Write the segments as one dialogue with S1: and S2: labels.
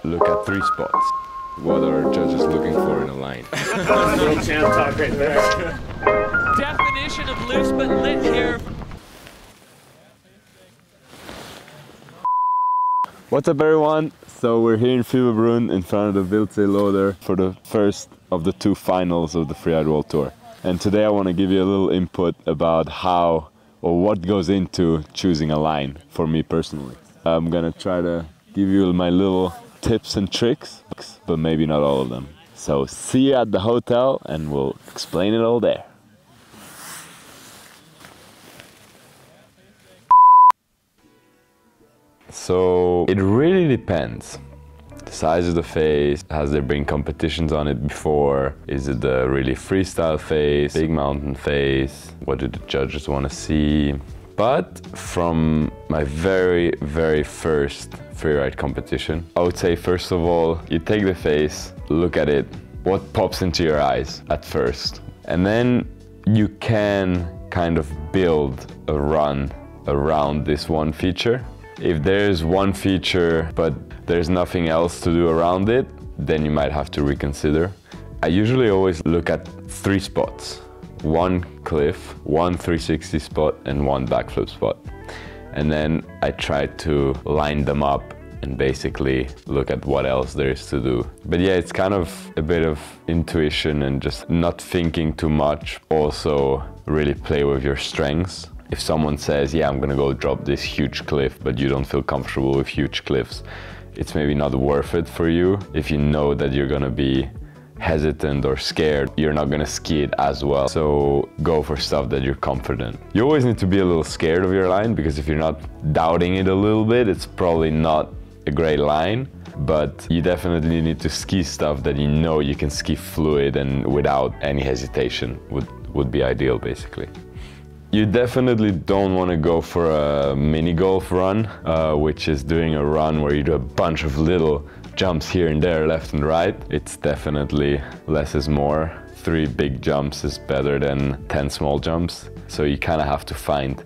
S1: look at 3 spots. What are judges looking for in a line?
S2: Little champ talk right there.
S3: Definition of loose but lit here.
S1: What's up everyone? So we're here in Fieberbrunn in front of the BCGE loader for the first of the 2 finals of the Freeride World Tour. And today I want to give you a little input about how or what goes into choosing a line for me personally. I'm gonna try to give you my little tips and tricks, but maybe not all of them. So see you at the hotel and we'll explain it all there. So it really depends. The size of the face, has there been competitions on it before? Is it a really freestyle face, big mountain face? What do the judges want to see? But from my very first freeride competition, I would say first of all, you take the face, look at it, what pops into your eyes at first. And then you can kind of build a run around this one feature. If there's one feature, but there's nothing else to do around it, then you might have to reconsider. I usually always look at 3 spots. 1 cliff, 1 360 spot, and 1 backflip spot. And then I try to line them up and basically look at what else there is to do. But yeah, it's kind of a bit of intuition and just not thinking too much. Also really play with your strengths. If someone says, yeah, I'm gonna go drop this huge cliff, but you don't feel comfortable with huge cliffs, it's maybe not worth it for you. If you know that you're gonna be hesitant or scared, you're not gonna ski it as well. So go for stuff that you're confident. You always need to be a little scared of your line, because if you're not doubting it a little bit, it's probably not a great line. But you definitely need to ski stuff that you know you can ski fluid and without any hesitation would be ideal, basically. You definitely don't want to go for a mini golf run, which is doing a run where you do a bunch of little jumps here and there, left and right. It's definitely less is more. 3 big jumps is better than 10 small jumps. So you kind of have to find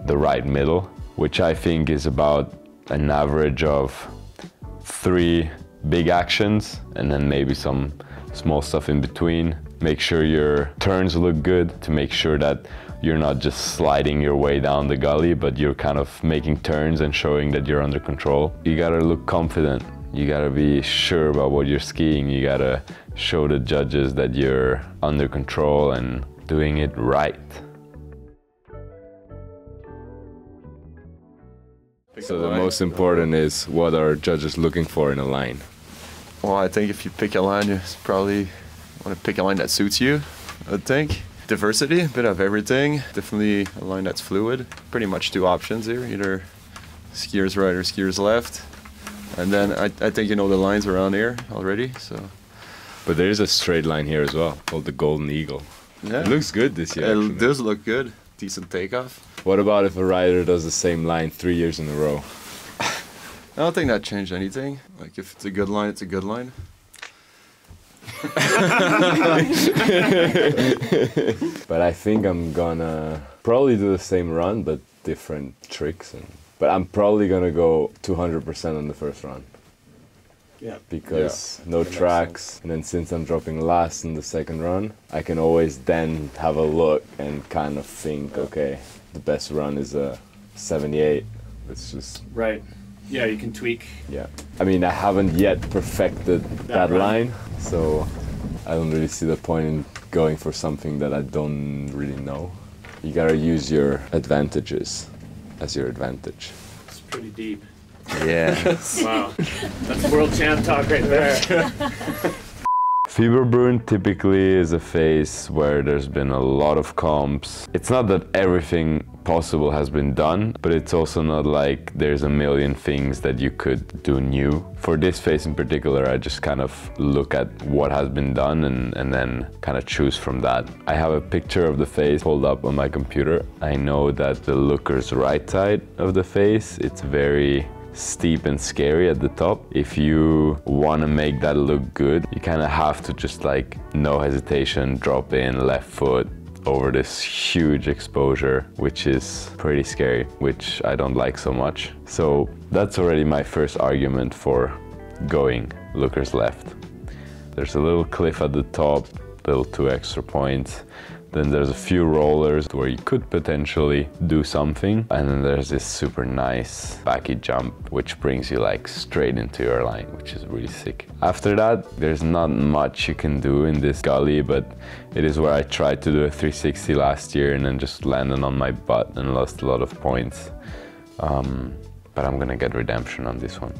S1: the right middle, which I think is about an average of 3 big actions and then maybe some small stuff in between. Make sure your turns look good, to make sure that you're not just sliding your way down the gully, but you're kind of making turns and showing that you're under control. You gotta look confident. You gotta be sure about what you're skiing. You gotta show the judges that you're under control and doing it right. So the most important is, what are judges looking for in a line?
S4: Well, I think if you pick a line, you probably want to pick a line that suits you, I think. Diversity, a bit of everything. Definitely a line that's fluid. Pretty much 2 options here, either skiers right or skiers left. And then I think you know the lines around here already, so.
S1: But there is a straight line here as well, called the Golden Eagle. Yeah. It looks good this year.
S4: It does look good. Decent takeoff.
S1: What about if a rider does the same line 3 years in a row?
S4: I don't think that changed anything. Like, if it's a good line, it's a good line.
S1: But I think I'm gonna probably do the same run, but different tricks. But I'm probably gonna go 200% on the first run.
S2: Yeah.
S1: Because no tracks, and then since I'm dropping last in the second run, I can always then have a look and kind of think, okay, the best run is a 78. It's just...
S2: Right. Yeah, you can tweak.
S1: Yeah. I mean, I haven't yet perfected that line, so I don't really see the point in going for something that I don't really know. You gotta use your advantages as your advantage.
S2: It's pretty deep.
S1: Yeah.
S2: Wow. That's world champ talk right there.
S1: Fieberbrunn typically is a phase where there's been a lot of comps. It's not that everything possible has been done, but it's also not like there's a million things that you could do new. For this phase in particular, I just kind of look at what has been done and then kind of choose from that. I have a picture of the face pulled up on my computer. I know that the looker's right side of the face, it's very steep and scary at the top. If you want to make that look good, you kind of have to just like no hesitation drop in left foot over this huge exposure, which is pretty scary, which I don't like so much. So that's already my first argument for going, lookers left. There's a little cliff at the top, little 2 extra points. Then there's a few rollers where you could potentially do something. And then there's this super nice backy jump, which brings you like straight into your line, which is really sick. After that, there's not much you can do in this gully, but it is where I tried to do a 360 last year and then just landed on my butt and lost a lot of points. But I'm gonna get redemption on this one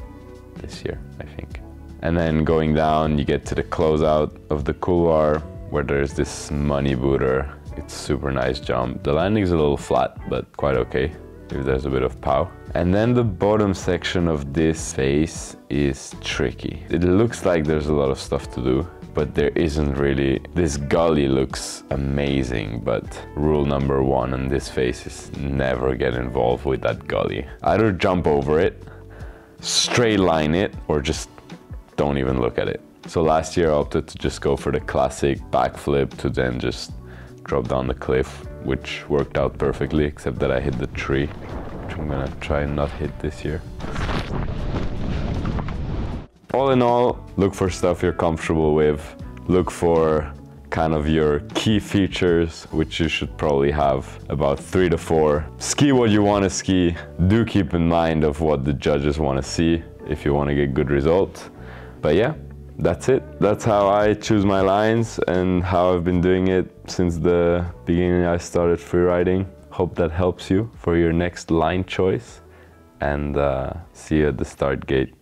S1: this year, I think. And then going down, you get to the closeout of the couloir, where there's this money booter. It's super nice jump. The landing's a little flat, but quite okay if there's a bit of pow. And then the bottom section of this face is tricky. It looks like there's a lot of stuff to do, but there isn't really. This gully looks amazing, but rule number 1 on this face is never get involved with that gully. Either jump over it, straight line it, or just don't even look at it. So last year I opted to just go for the classic backflip to then just drop down the cliff, which worked out perfectly, except that I hit the tree, which I'm gonna try and not hit this year. All in all, look for stuff you're comfortable with. Look for kind of your key features, which you should probably have about 3 to 4. Ski what you want to ski. Do keep in mind of what the judges want to see if you want to get good results. But yeah, that's it. That's how I choose my lines and how I've been doing it since the beginning I started freeriding. Hope that helps you for your next line choice, and see you at the start gate.